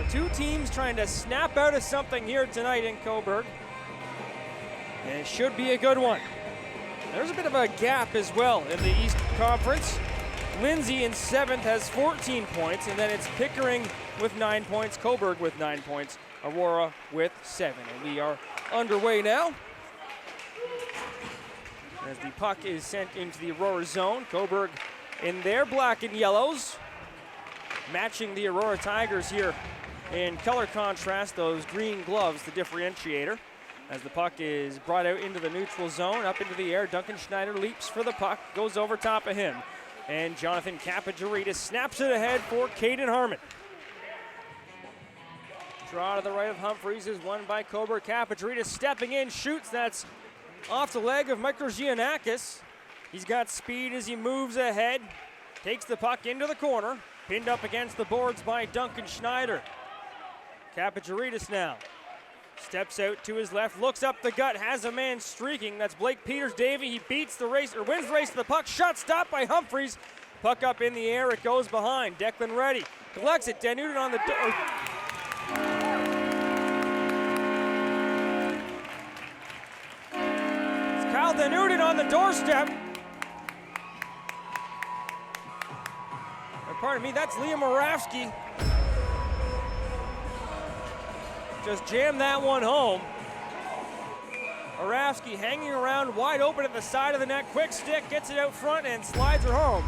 Two teams trying to snap out of something here tonight in Cobourg. And it should be a good one. There's a bit of a gap as well in the East Conference. Lindsay in 7th has 14 points, and then it's Pickering with 9 points, Cobourg with 9 points, Aurora with 7. And we are underway now as the puck is sent into the Aurora zone. Cobourg in their black and yellows, matching the Aurora Tigers here in color contrast, those green gloves, the differentiator. As the puck is brought out into the neutral zone, up into the air, Duncan Schneider leaps for the puck, goes over top of him. And Jonathan Capogeritis snaps it ahead for Kayden Harmon. Draw to the right of Humphreys is won by Cobourg. Capogeritis stepping in, shoots. That's off the leg of Giannakis. He's got speed as he moves ahead. Takes the puck into the corner. Pinned up against the boards by Duncan Schneider. Capogeritis now. Steps out to his left, looks up the gut, has a man streaking. That's Blake Peters-Davy. He beats the race, or wins the race to the puck. Shot stopped by Humphreys. Puck up in the air, it goes behind. Declan Reddy collects it. Danutin on the door. It's Kyle Danutin on the doorstep. Or pardon me, that's Liam Oravsky. Just jammed that one home. Oravsky hanging around wide open at the side of the net. Quick stick, gets it out front and slides her home.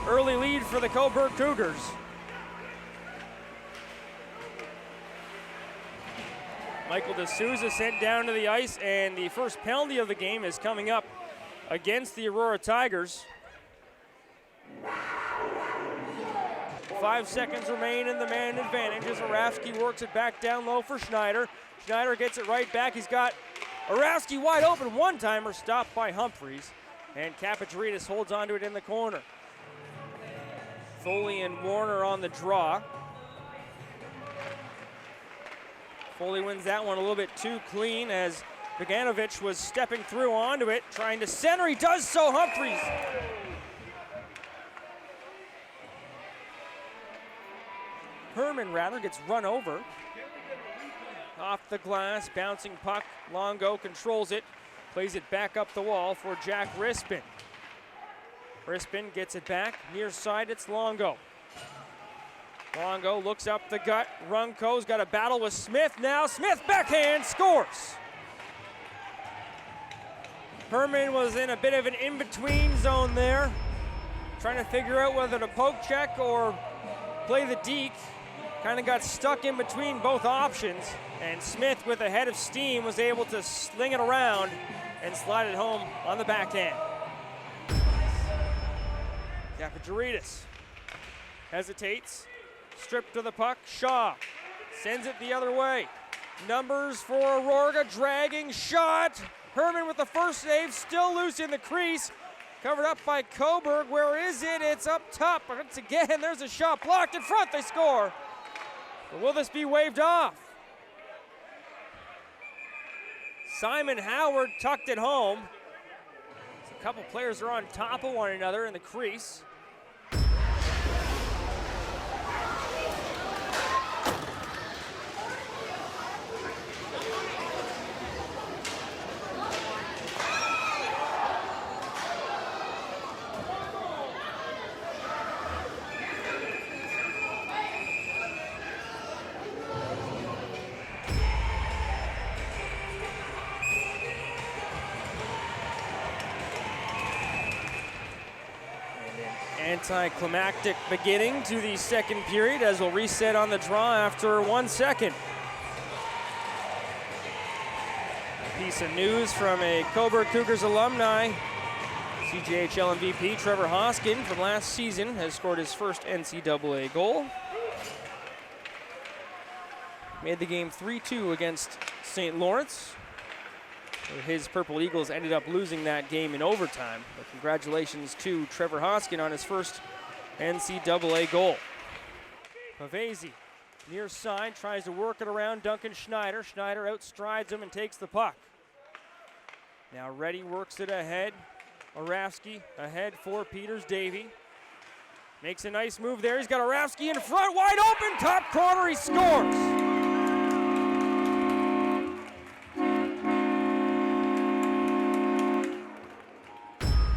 Early lead for the Cobourg Cougars. Michael D'Souza sent down to the ice, and the first penalty of the game is coming up against the Aurora Tigers. 5 seconds remain in the man advantage as Oravsky works it back down low for Schneider. Schneider gets it right back. He's got Oravsky wide open. One-timer stopped by Humphreys. And Capogeritis holds onto it in the corner. Foley and Warner on the draw. Foley wins that one a little bit too clean as Bogdanovic was stepping through onto it, trying to center. He does so, Humphreys. Herman rather gets run over. Off the glass, bouncing puck. Longo controls it, plays it back up the wall for Jack Rispin. Rispin gets it back, near side it's Longo. Longo looks up the gut. Runco's got a battle with Smith now. Smith backhand scores. Herman was in a bit of an in-between zone there, trying to figure out whether to poke check or play the deke. Kind of got stuck in between both options, and Smith, with a head of steam, was able to sling it around and slide it home on the backhand. Capogeritis hesitates, stripped to the puck. Shaw sends it the other way. Numbers for Aurora, dragging shot. Herman with the first save, still loose in the crease. Covered up by Cobourg. Where is it? It's up top. Once again, there's a shot blocked in front. They score. But will this be waved off? Simon Howard tucked it home. So a couple players are on top of one another in the crease. Anticlimactic beginning to the second period as we'll reset on the draw after 1 second. A piece of news from a Cobourg Cougars alumni. CJHL MVP Trevor Hoskin from last season has scored his first NCAA goal. Made the game 3-2 against St. Lawrence. His Purple Eagles ended up losing that game in overtime. But congratulations to Trevor Hoskin on his first NCAA goal. Pavese, near side, tries to work it around Duncan Schneider. Schneider outstrides him and takes the puck. Now Reddy works it ahead. Oravsky ahead for Peters-Davy. Makes a nice move there. He's got Oravsky in front, wide open, top corner, he scores.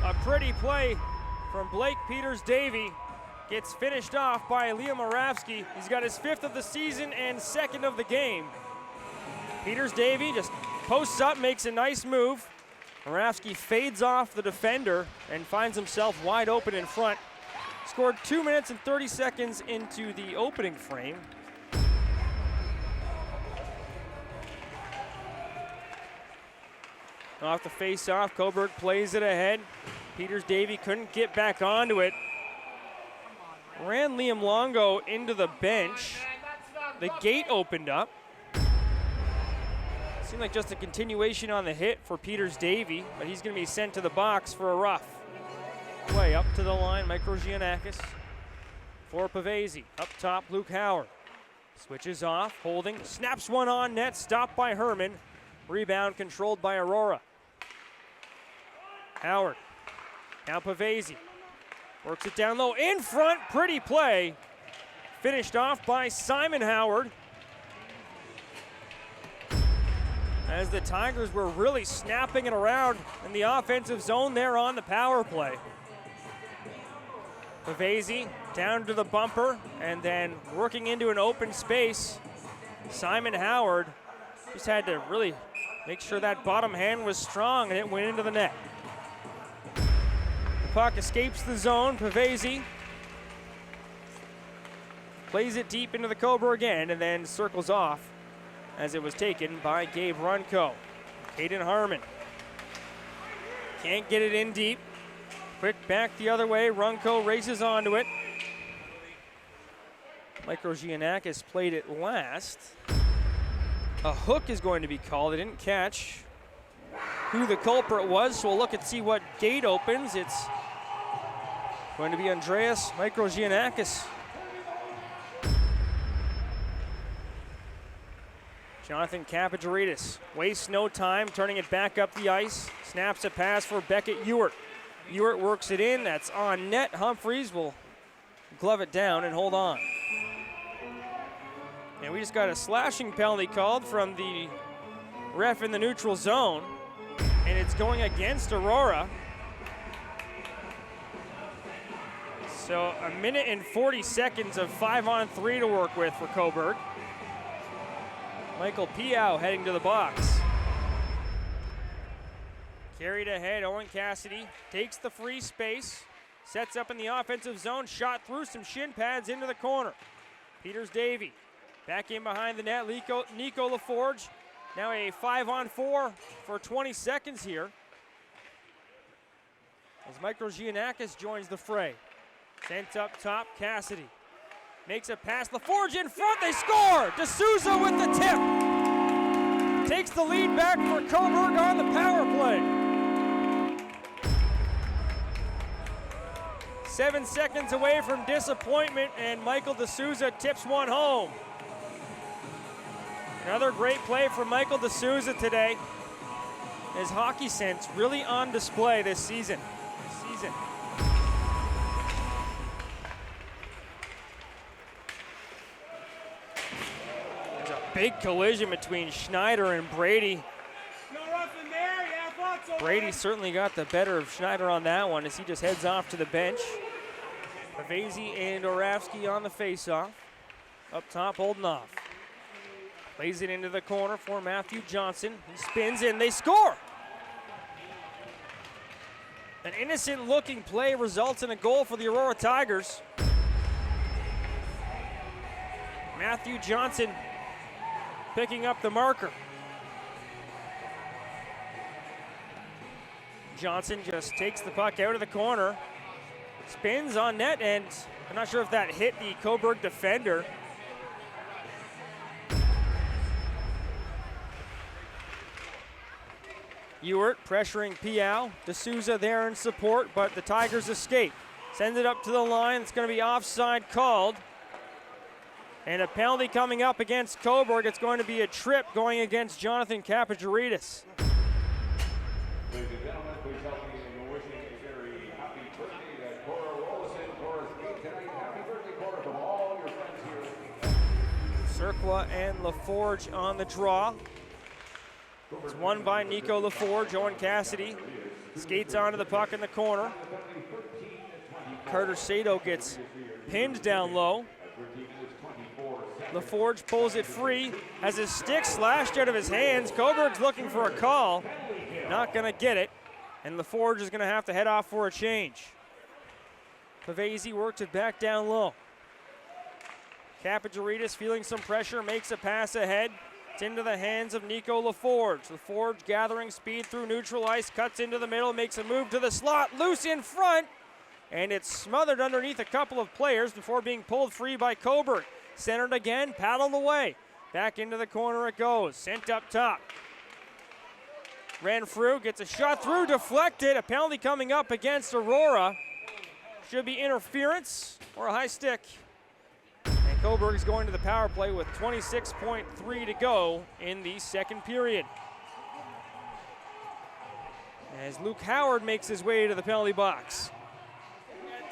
A pretty play from Blake Peters-Davy. Gets finished off by Liam Oravsky. He's got his 5th of the season and 2nd of the game. Peters-Davy just posts up, makes a nice move. Oravsky fades off the defender and finds himself wide open in front. Scored 2 minutes and 30 seconds into the opening frame. Off the face-off, Cobourg plays it ahead. Peters-Davy couldn't get back onto it. Ran Liam Longo into the bench. The gate opened up. Seemed like just a continuation on the hit for Peters-Davy, but he's going to be sent to the box for a rough. Play up to the line, Giannakis for Pavese. Up top, Luke Howard. Switches off, holding, snaps one on net, stopped by Herman. Rebound controlled by Aurora. Howard, now Pavese. Works it down low, in front, pretty play. Finished off by Simon Howard. As the Tigers were really snapping it around in the offensive zone there on the power play. Pavese down to the bumper and then working into an open space. Simon Howard just had to really make sure that bottom hand was strong and it went into the net. Puck escapes the zone. Pavese plays it deep into the Cobourg end and then circles off as it was taken by Gabe Runco. Caden Harmon can't get it in deep. Quick back the other way. Runco races onto it. Giannakis played it last. A hook is going to be called. They didn't catch who the culprit was, so we'll look and see what gate opens. It's going to be Andreas Giannakis. Jonathan Kapidjaridis wastes no time, turning it back up the ice. Snaps a pass for Beckett Ewart. Ewart works it in, that's on net. Humphreys will glove it down and hold on. And we just got a slashing penalty called from the ref in the neutral zone, and it's going against Aurora. So a minute and 40 seconds of 5-on-3 to work with for Cobourg. Michael Piau heading to the box. Carried ahead, Owen Cassidy takes the free space, sets up in the offensive zone, shot through some shin pads into the corner. Peters-Davy back in behind the net, Nico LaForge. Now a 5-on-4 for 20 seconds here. As Giannakis joins the fray. Sent up top, Cassidy. Makes a pass, LaForge in front, they score! D'Souza with the tip. Takes the lead back for Cobourg on the power play. 7 seconds away from disappointment, and Michael D'Souza tips one home. Another great play from Michael D'Souza today. His hockey sense really on display this season. Big collision between Schneider and Brady. Brady certainly got the better of Schneider on that one as he just heads off to the bench. Pavese and Oravsky on the face-off. Up top, holding off. Plays it into the corner for Matthew Johnson. He spins in, they score! An innocent-looking play results in a goal for the Aurora Tigers. Matthew Johnson picking up the marker. Johnson just takes the puck out of the corner, spins on net, and I'm not sure if that hit the Cobourg defender. Ewart pressuring Piau. D'Souza there in support, but the Tigers escape. Sends it up to the line. It's going to be offside called. And a penalty coming up against Cobourg. It's going to be a trip going against Jonathan Kapidjaridis. Ladies and gentlemen, please help me in wishing a very happy birthday to Cora Rollison for his game tonight. Turqua and LaForge on the draw. It's won by Nico LaForge. Owen Cassidy skates onto the puck in the corner. Carter Sato gets pinned down low. LaForge pulls it free, has his stick slashed out of his hands. Cobourg's looking for a call, not gonna get it, and LaForge is gonna have to head off for a change. Pavese works it back down low. Kapidjaridis feeling some pressure, makes a pass ahead. It's into the hands of Nico LaForge. LaForge gathering speed through neutral ice, cuts into the middle, makes a move to the slot, loose in front, and it's smothered underneath a couple of players before being pulled free by Cobourg. Centered again, paddled away. Back into the corner it goes, sent up top. Renfrew gets a shot through, deflected. A penalty coming up against Aurora. Should be interference or a high stick. And Cobourg is going to the power play with 26.3 to go in the second period. As Luke Howard makes his way to the penalty box.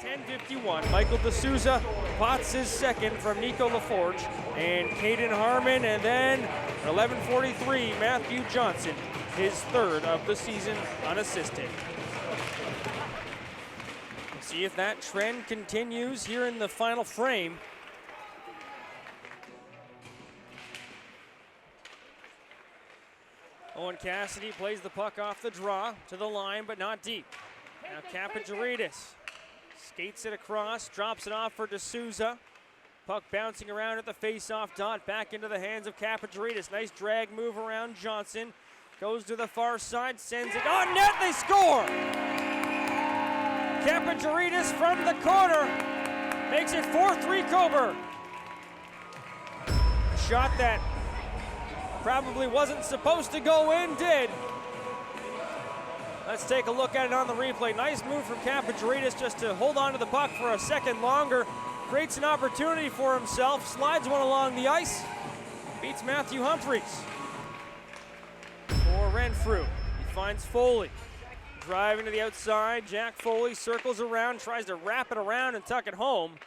10:51, Michael D'Souza pots his second from Nico LaForge and Caden Harmon, and then at 11:43, Matthew Johnson, his third of the season unassisted. We'll see if that trend continues here in the final frame. Owen Cassidy plays the puck off the draw to the line, but not deep. Now Kapidjaridis skates it across, drops it off for D'Souza. Puck bouncing around at the face-off dot, back into the hands of Kapidjaridis. Nice drag move around Johnson. Goes to the far side, sends it on net, they score! Kapidjaridis from the corner makes it 4-3 Cobourg. A shot that probably wasn't supposed to go in, did. Let's take a look at it on the replay. Nice move from Kapidjaridis just to hold on to the puck for a second longer. Creates an opportunity for himself, slides one along the ice, beats Matthew Humphreys. For Renfrew, he finds Foley. Driving to the outside, Jack Foley circles around, tries to wrap it around and tuck it home.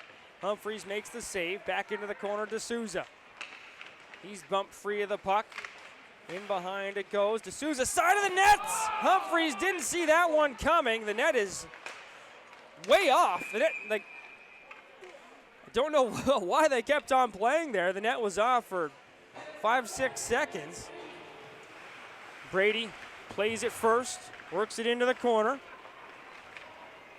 Humphreys makes the save, back into the corner to D'Souza. He's bumped free of the puck. In behind it goes. D'Souza, side of the nets! Humphreys didn't see that one coming. The net is way off. The net, like, I don't know why they kept on playing there. The net was off for 5-6 seconds. Brady plays it first, works it into the corner.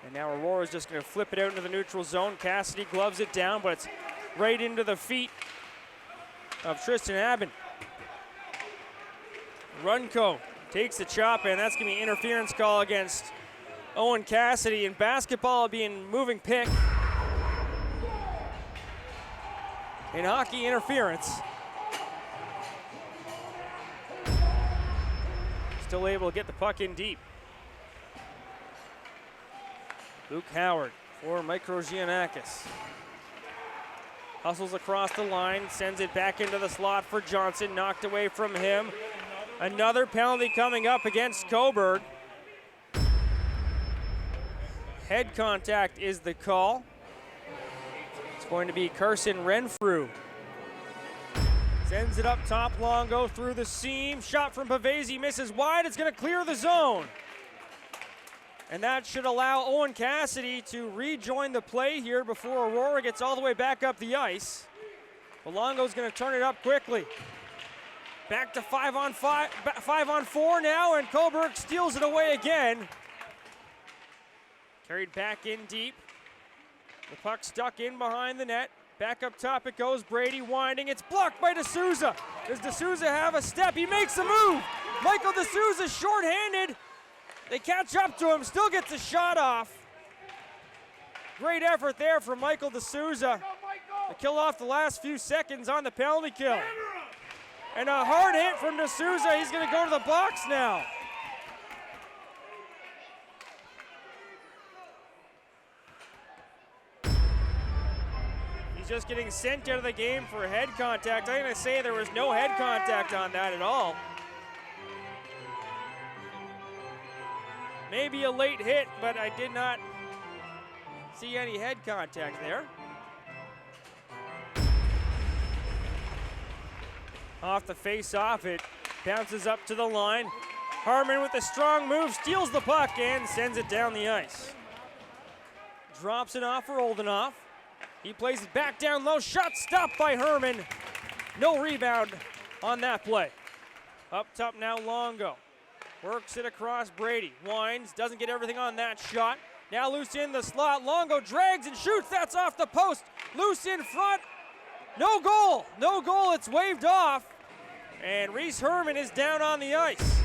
And now Aurora's just going to flip it out into the neutral zone. Cassidy gloves it down, but it's right into the feet of Tristan Abbott. Runco takes the chop, and that's going to be an interference call against Owen Cassidy. In basketball, being moving pick. In hockey, interference. Still able to get the puck in deep. Luke Howard for Micro Giannakis. Hustles across the line, sends it back into the slot for Johnson, knocked away from him. Another penalty coming up against Cobourg. Head contact is the call. It's going to be Carson Renfrew. Sends it up top, Longo through the seam. Shot from Pavese, misses wide. It's going to clear the zone. And that should allow Owen Cassidy to rejoin the play here before Aurora gets all the way back up the ice. But Longo's going to turn it up quickly. Back to 5-on-4 now, and Cobourg steals it away again. Carried back in deep. The puck stuck in behind the net. Back up top it goes, Brady winding. It's blocked by D'Souza. Does D'Souza have a step? He makes a move. Michael D'Souza shorthanded. They catch up to him, still gets a shot off. Great effort there from Michael D'Souza to kill off the last few seconds on the penalty kill. And a hard hit from D'Souza. He's going to go to the box now. He's just getting sent out of the game for head contact. I'm going to say there was no head contact on that at all. Maybe a late hit, but I did not see any head contact there. Off the face-off, it bounces up to the line. Harmon with a strong move, steals the puck and sends it down the ice. Drops it off for Oldenoff. He plays it back down low, shot stopped by Herman. No rebound on that play. Up top now, Longo. Works it across Brady. Winds, doesn't get everything on that shot. Now loose in the slot. Longo drags and shoots. That's off the post. Loose in front. No goal. No goal. It's waved off. And Reese Herman is down on the ice.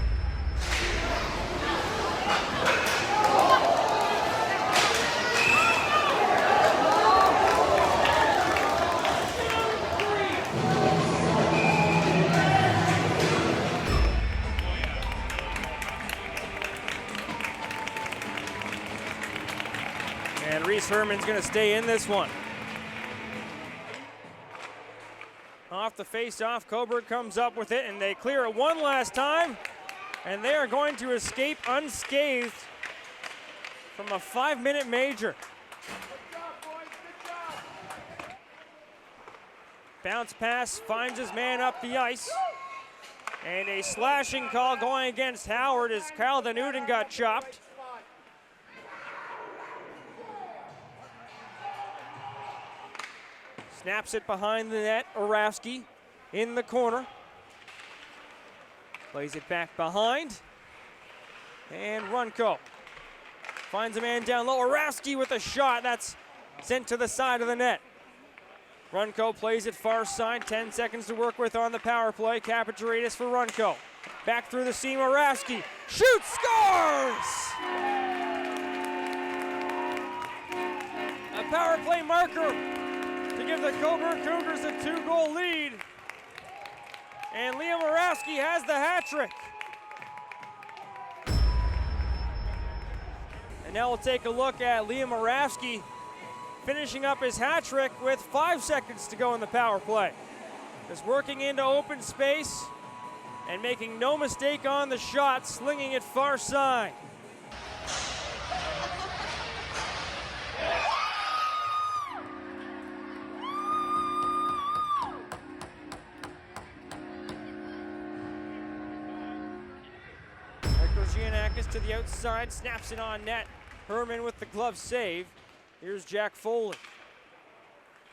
And Reese Herman's going to stay in this one. Off the face-off, Cobourg comes up with it, and they clear it one last time. And they are going to escape unscathed from a 5-minute major. Bounce pass finds his man up the ice. And a slashing call going against Howard as Kyle Denuden got chopped. Snaps it behind the net, Oravsky in the corner. Plays it back behind. And Runco finds a man down low. Oravsky with a shot that's sent to the side of the net. Runco plays it far side, 10 seconds to work with on the power play. Kapitaritis for Runco. Back through the seam, Oravsky shoots, scores! A power play marker to give the Cobourg Cougars a 2-goal lead. And Liam Oravsky has the hat trick. And now we'll take a look at Liam Oravsky finishing up his hat trick with 5 seconds to go in the power play. Just working into open space and making no mistake on the shot, slinging it far side. Giannakis to the outside, snaps it on net. Herman with the glove save. Here's Jack Foley.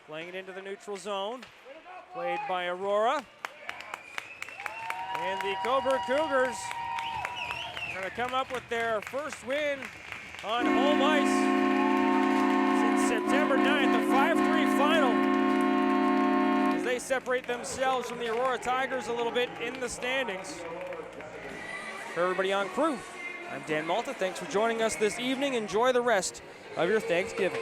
Playing it into the neutral zone. Played by Aurora. And the Cobourg Cougars going to come up with their first win on home ice since September 9th, a 5-3 final. As they separate themselves from the Aurora Tigers a little bit in the standings. For everybody on crew, I'm Dan Malta. Thanks for joining us this evening. Enjoy the rest of your Thanksgiving.